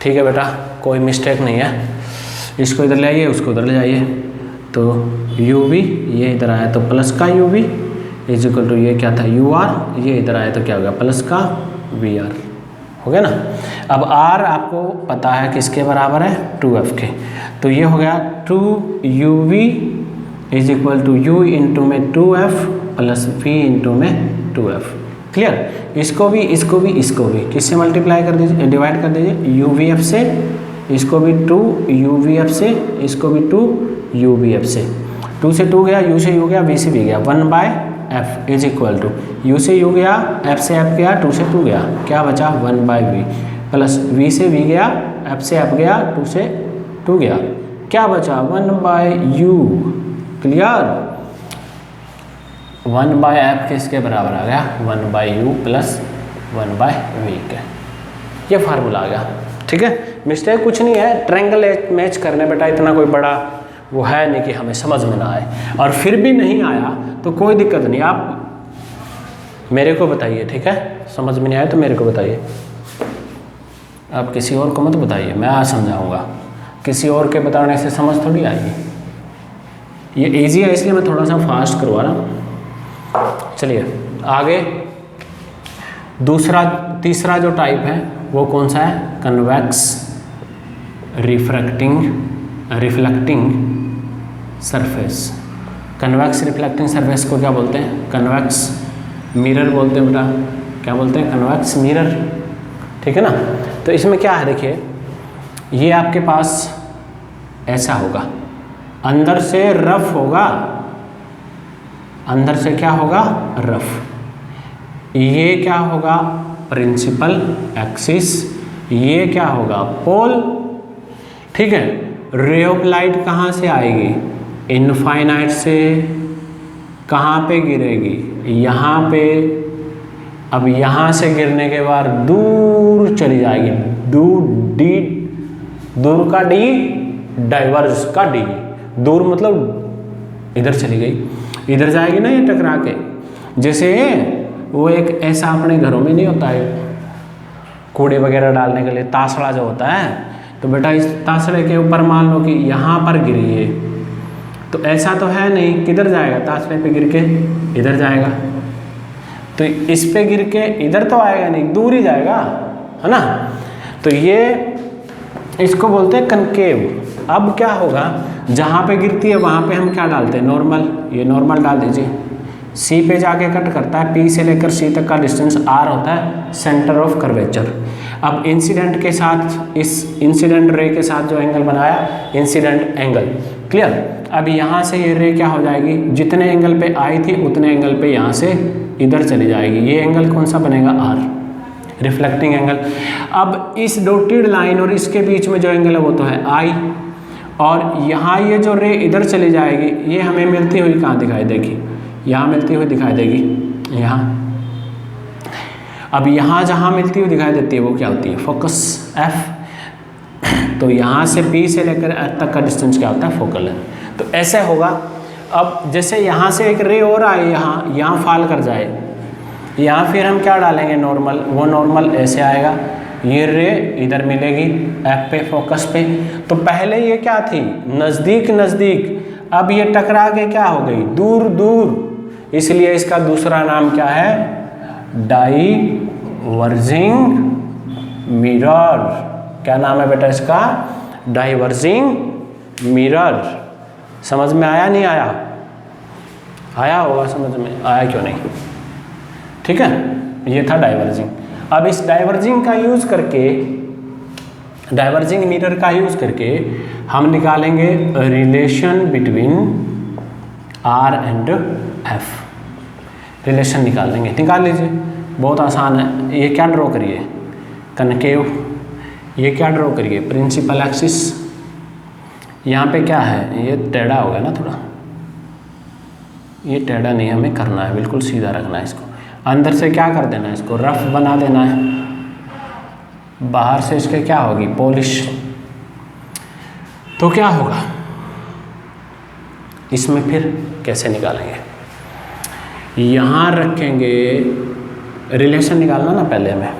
ठीक है बेटा, कोई मिस्टेक नहीं है। इसको इधर ले आइए, उसको उधर ले जाइए, तो यू वी ये इधर आया तो प्लस का U we is equal to ये क्या था यू आर, ये इधर आया तो क्या हो गया प्लस का वी आर, हो गया ना। अब आर आपको पता है किसके बराबर है 2f के, तो ये हो गया 2 u we is equal to u into में 2f प्लस वी इंटू में 2f। क्लियर। इसको भी इसको भी इसको भी किससे मल्टीप्लाई कर दीजिए, डिवाइड कर दीजिए, यू वी एफ से, इसको भी 2 यू वी एफ से, इसको भी 2 यू वी एफ से, 2 से 2 गया, यू से यू गया, वी से वी गया, 1 by f is equal to u से यू गया, एफ से एफ गया, 2 से 2 गया, क्या बचा 1 बाय वी, प्लस वी से वी गया, एफ से एफ गया, 2 से 2 गया, क्या बचा 1 by u. Clear. 1 by f किसके बराबर आ गया 1 by u plus 1 by v के, ये फार्मूला आ गया। ठीक है, मिस्टेक कुछ नहीं है, ट्रायंगल मैच करने बेटा इतना कोई बड़ा वो है नहीं कि हमें समझ में ना आए, और फिर भी नहीं आया तो कोई दिक्कत नहीं, आप मेरे को बताइए। ठीक है, समझ में नहीं आया तो मेरे को बताइए, आप किसी और को मत बताइए, मैं आज समझाऊंगा, किसी और के बताने से समझ थोड़ी आएगी। ये इजी है इसलिए मैं थोड़ा सा फास्ट करवा रहा हूँ। चलिए आगे तीसरा जो टाइप है वो कौन सा है? Convex reflecting surface. Convex reflecting surface को क्या बोलते हैं? कन्वेक्स मिरर बोलते हैं बेटा। क्या बोलते हैं? कन्वेक्स मिरर, ठीक है ना। तो इसमें क्या है, देखिए ये आपके पास ऐसा होगा, अंदर से रफ होगा, अंदर से क्या होगा? रफ। ये क्या होगा? Principal axis. ये क्या होगा? पोल, ठीक है। रे ऑफ लाइट कहाँ से आएगी? इनफाइनाइट से। कहाँ पे गिरेगी? यहाँ पे। अब यहाँ से गिरने के बाद दूर चली जाएगी, दूर का डी, डाइवर्स का डी। दूर मतलब इधर चली गई, इधर जाएगी ना ये टकरा के। जैसे वो एक ऐसा अपने घरों में नहीं होता है कूड़े वगैरह डालने के लिए तासड़ा जो होता है, तो बेटा इस तासड़े के ऊपर मान लो कि यहाँ पर गिरी है, तो ऐसा तो है नहीं, किधर जाएगा? तासड़े पे गिर के इधर जाएगा। तो इस पे गिर के इधर तो आएगा नहीं, दूर ही जाएगा, है ना। तो ये इसको बोलते हैं कनकेव। अब क्या होगा, जहाँ पे गिरती है वहाँ पे हम क्या डालते हैं? नॉर्मल। ये नॉर्मल डाल दीजिए। सी पे जाके कट करता है, पी से लेकर सी तक का डिस्टेंस आर होता है सेंटर ऑफ कर्वेचर। अब इंसिडेंट के साथ, इस इंसिडेंट रे के साथ जो एंगल बनाया, इंसिडेंट एंगल, क्लियर। अब यहाँ से ये रे क्या हो जाएगी? जितने एंगल पे आई थी उतने एंगल पे यहाँ से इधर चली जाएगी। ये एंगल कौन सा बनेगा? R, reflecting angle. अब इस डॉटेड लाइन और इसके बीच में जो एंगल है वो तो है आई, और यहाँ ये जो रे इधर चली जाएगी, ये हमें मिलती हुई कहाँ दिखाई देगी? यहाँ मिलती हुई दिखाई देगी, यहाँ। अब यहाँ जहाँ मिलती हुई दिखाई देती है वो क्या होती है? Focus, F. तो यहाँ से पी से लेकर एफ तक का डिस्टेंस क्या होता है? फोकल है। तो ऐसे होगा। अब जैसे यहाँ से एक रे और आए, यहाँ फाल कर जाए, यहाँ फिर हम क्या डालेंगे? नॉर्मल। वो नॉर्मल ऐसे आएगा, ये रे इधर मिलेगी एफ पे, फोकस पे। तो पहले ये क्या थी? नज़दीक नज़दीक, अब ये टकरा के क्या हो गई? दूर दूर। इसलिए इसका दूसरा नाम क्या है? Diverging mirror. क्या नाम है बेटा इसका? Diverging mirror. समझ में आया नहीं आया? आया होगा समझ में, आया क्यों नहीं? ठीक है, ये था डाइवर्जिंग। अब इस डाइवर्जिंग का यूज़ करके, डाइवर्जिंग मिरर का यूज़ करके हम निकालेंगे relation between r and f. Relation निकाल लेंगे, निकाल लीजिए, बहुत आसान है। ये क्या ड्रॉ करिए? कनकेव। ये क्या ड्रॉ करिए? Principal axis. यहाँ पे क्या है? ये टेढ़ा हो गया ना थोड़ा, ये टेढ़ा नहीं हमें करना है, बिल्कुल सीधा रखना है इसको। अंदर से क्या कर देना है? इसको रफ बना देना है। बाहर से इसके क्या होगी? पॉलिश। तो क्या होगा इसमें? फिर कैसे निकालेंगे? यहाँ रखेंगे, रिलेशन निकालना ना पहले हमें।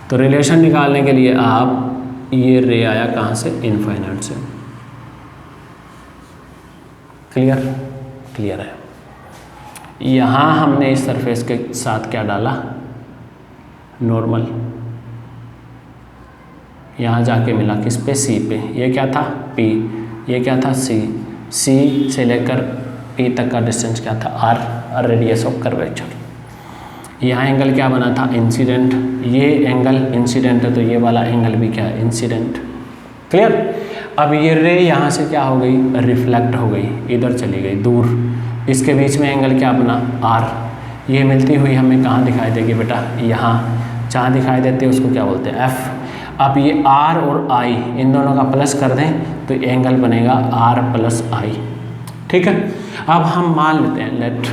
तो रिलेशन निकालने के लिए आप, ये रे आया कहाँ से? इनफाइनाइट से। क्लियर? क्लियर है। यहाँ हमने इस सरफेस के साथ क्या डाला? नॉर्मल। यहाँ जाके मिला किस पे? सी पे। ये क्या था? पी। ये क्या था? सी। सी से लेकर पी तक का डिस्टेंस क्या था? R, radius of curvature. यहाँ एंगल क्या बना था? इंसिडेंट। ये एंगल इंसिडेंट है, तो ये वाला एंगल भी क्या है? इंसिडेंट। क्लियर? अब ये रे यहाँ से क्या हो गई? रिफ्लेक्ट हो गई, इधर चली गई दूर। इसके बीच में एंगल क्या बना? आर। ये मिलती हुई हमें कहाँ दिखाई देगी बेटा? यहाँ। जहाँ दिखाई देती है उसको क्या बोलते हैं? एफ। अब ये आर और आई, इन दोनों का प्लस कर दें तो एंगल बनेगा आर प्लस आई। ठीक है, अब हम मान लेते हैं let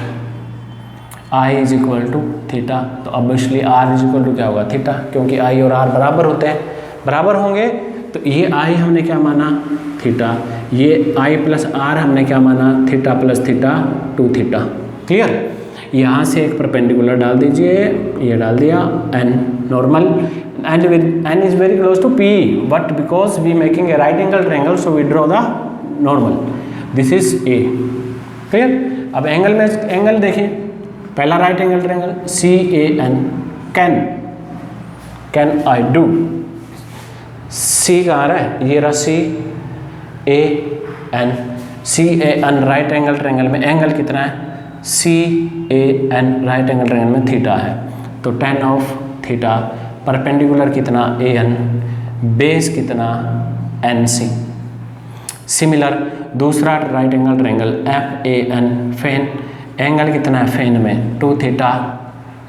I is equal to theta. तो obviously R is equal to क्या होगा? थीटा, क्योंकि आई और आर बराबर होते हैं, बराबर होंगे। तो ये आई हमने क्या माना? थीटा। ये आई प्लस आर हमने क्या माना? Theta plus theta, 2 theta. Clear? यहाँ से एक परपेंडिकुलर डाल दीजिए, ये डाल दिया N normal, N is very close to P, but because we making a right angle triangle so we draw the normal. This is a. Clear. अब angle में एंगल देखिए, पहला right angle triangle CAN, can I do. C कहाँ रहा है, ये रहा CAN, CAN right angle triangle में एंगल कितना है, CAN राइट एंगल ट्रायंगल में थीटा है, तो tan ऑफ थीटा, परपेंडिकुलर कितना AN, बेस कितना NC। सिमिलर दूसरा राइट एंगल ट्रायंगल FAN, फेन, एंगल कितना है फेन में 2 थीटा,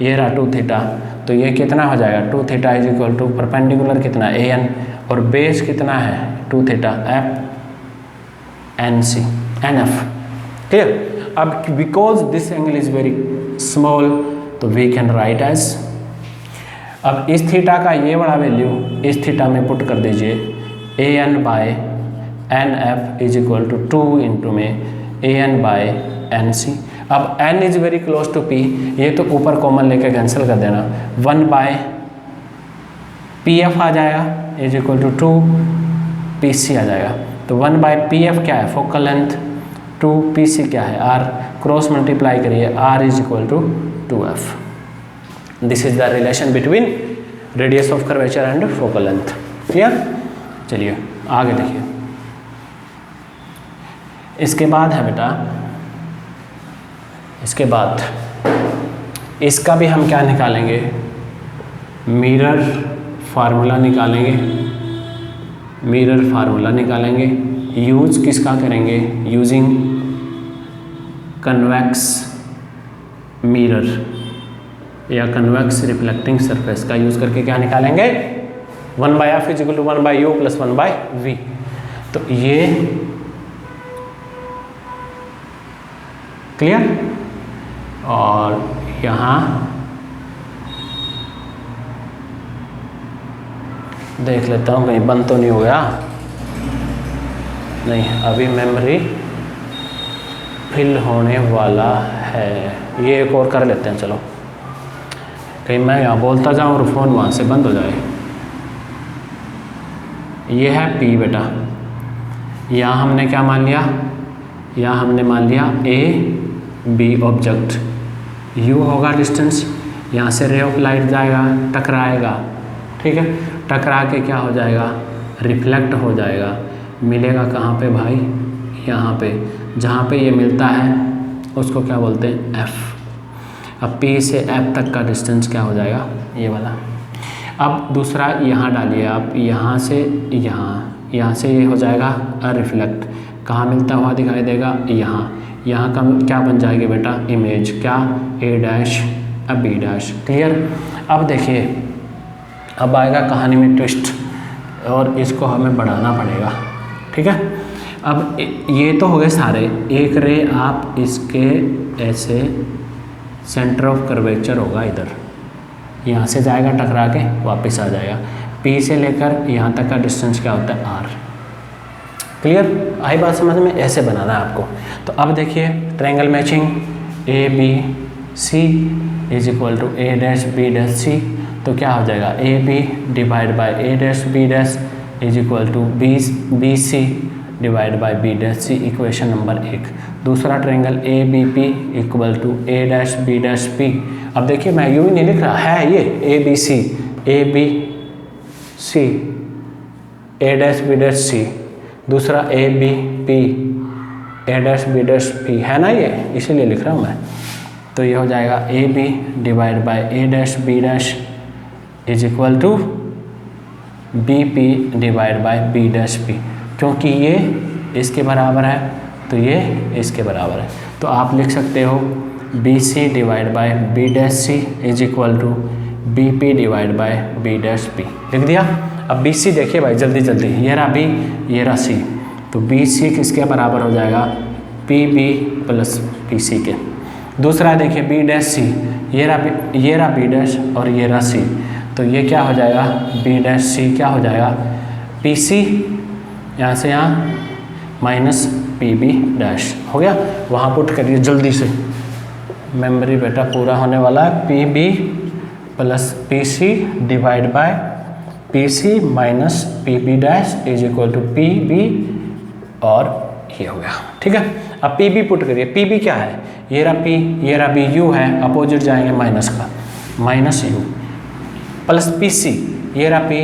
ये रहा 2 थीटा, तो ये कितना हो जाएगा 2 theta is equal to perpendicular कितना AN और बेस कितना है 2 थीटा FNC NF। क्लियर। अब because this angle is very small तो वी कैन राइट एज, अब इस थीटा का ये बड़ा वैल्यू इस थीटा में पुट कर दीजिए, AN by NF is equal to 2 into में AN बाय NC। अब N is very close to P, ये तो ऊपर कॉमन लेके कैंसिल कर देना, 1 बाय PF आ जाएगा इज इक्वल टू 2 PC आ जाएगा, तो 1 बाय PF क्या है फोकल लेंथ, 2 PC क्या है R, क्रॉस मल्टीप्लाई करिए R is equal to 2F। This is the relation between radius of curvature and focal length. Clear. चलिए आगे देखिए, इसके बाद है बेटा, इसके बाद इसका भी हम क्या निकालेंगे, मिरर फार्मूला निकालेंगे, मिरर फार्मूला निकालेंगे। यूज किसका करेंगे, यूजिंग कन्वेक्स मिरर या कन्वेक्स रिफ्लेक्टिंग सरफेस का यूज करके क्या निकालेंगे, 1 by F is equal to 1 by U plus 1 by V। तो ये क्लियर। और यहाँ देख लेता हूँ कहीं बंद तो नहीं हो गया, नहीं अभी मेमोरी फिल होने वाला है, ये एक और कर लेते हैं। चलो कहीं मैं यहाँ बोलता जाऊँ और फ़ोन वहाँ से बंद हो जाए। ये है P बेटा, यहाँ हमने क्या मान लिया, यहाँ हमने मान लिया AB ऑब्जेक्ट, U होगा डिस्टेंस, यहाँ से रे ऑफ लाइट जाएगा टकराएगा, ठीक है, टकरा के क्या हो जाएगा रिफ्लेक्ट हो जाएगा, मिलेगा कहाँ पे भाई, यहाँ पे, जहाँ पे ये मिलता है उसको क्या बोलते हैं F। अब P से F तक का डिस्टेंस क्या हो जाएगा ये वाला। अब दूसरा यहाँ डालिए आप, यहाँ से यहाँ, यहाँ से ये हो जाएगा रिफ्लेक्ट, कहाँ मिलता हुआ दिखाई देगा यहाँ, यहाँ का क्या बन जाएगी बेटा इमेज, क्या A डैश अब B डैश। क्लियर। अब देखिए अब आएगा कहानी में ट्विस्ट और इसको हमें बढ़ाना पड़ेगा, ठीक है। अब ये तो हो गए सारे, एक रे आप इसके ऐसे सेंटर ऑफ कर्वेचर होगा इधर, यहाँ से जाएगा टकरा के वापस आ जाएगा, P से लेकर यहाँ तक का डिस्टेंस क्या होता है R। क्लियर। आई बात समझ में, ऐसे बनाना है आपको। तो अब देखिए triangle matching ABC is equal to A dash B dash C, तो क्या हो जाएगा AB divide by A dash B dash is equal to BC divide by B dash C, equation number 1। दूसरा triangle ABP equal to A dash B dash P। अब देखिए मैं यूँ ही नहीं लिख रहा है, ये ABC A dash B dash C, दूसरा ABP A dash B dash P है ना, ये इसीलिए लिख रहा हूँ मैं। तो ये हो जाएगा AB divide by A dash B dash is equal to BP divide by B dash P, क्योंकि ये इसके बराबर है तो ये इसके बराबर है, तो आप लिख सकते हो BC divide by B dash C is equal to BP divide by B dash P। लिख दिया। अब BC देखिए भाई जल्दी जल्दी, ये रहा B ये रहा C, तो BC किसके बराबर हो जाएगा PB प्लस PC के। दूसरा देखिए B डैश C, ये रहा B डैश और ये रहा C, तो ये क्या हो जाएगा B डैश C क्या हो जाएगा PC, यहाँ से यहाँ माइनस PB डैश हो गया। वहाँ पुट करिए जल्दी से, मेमोरी बेटा पूरा होने वाला है। PB plus PC divide by PC minus PB dash is equal to PB, और ये हो गया। ठीक है। अब पी बी पुट करिए, पी बी क्या है, ये रहा पी, ये रहा बी, यू है, अपोजिट जाएंगे माइनस का, minus u, plus p c, ये रहा पी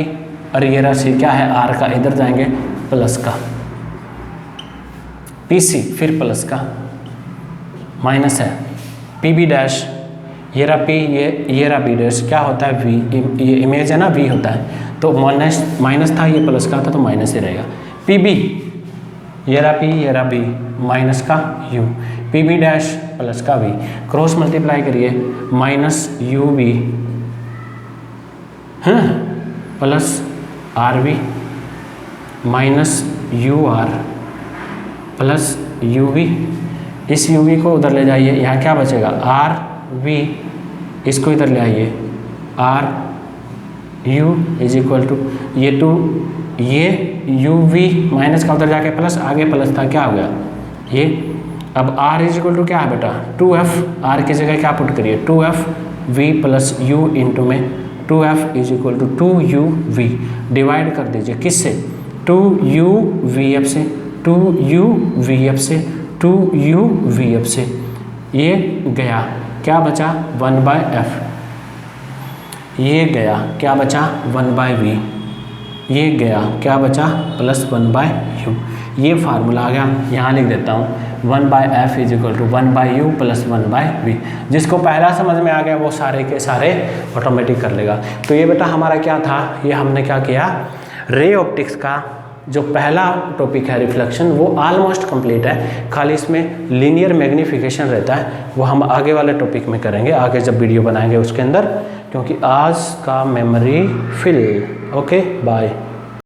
और ये रहा सी, क्या है आर का, इधर जाएंगे प्लस का, पी सी फिर प्लस का, माइनस है पी बी डैश, ये रहा पी, ये रहा बी डैश, क्या होता है वी, ये इमेज है ना वी होता है, तो माइनस था, ये प्लस का था तो माइनस ही रहेगा। पी बी, ये रहा पी, ये रहा बी, माइनस का u, P B dash plus का वी, क्रॉस मल्टीप्लाई करिए, minus u b plus r v minus u r plus you v, इस यू वी को उधर ले जाइए, यहाँ क्या बचेगा आर वी, इसको इधर ले आइए, r u is equal to ये टू, ये यू वी माइनस का उधर जाके प्लस, आगे प्लस था क्या हो गया ये, अब r इज इक्वल टू क्या है बेटा 2f, r की जगह क्या पुट करिए 2f v plus u into में 2f is equal to 2u v, डिवाइड कर दीजिए किससे 2u vf से, 2u vf से, 2u vf से, ये गया क्या बचा 1/f, ये गया क्या बचा 1/v, ये गया क्या बचा प्लस 1/u, ये फार्मूला आ गया, यहाँ लिख देता हूँ 1/f is equal to 1/u plus 1/v। जिसको पहला समझ में आ गया वो सारे के सारे ऑटोमेटिक कर लेगा। तो ये बेटा हमारा क्या था, ये हमने क्या किया, रे ऑप्टिक्स का जो पहला टॉपिक है रिफ्लेक्शन वो ऑलमोस्ट कंप्लीट है, खाली इसमें लीनियर मैग्नीफिकेशन रहता है, वो हम आगे वाले टॉपिक में करेंगे, आगे जब वीडियो बनाएंगे उसके अंदर, क्योंकि आज का मेमोरी फिल। Okay bye.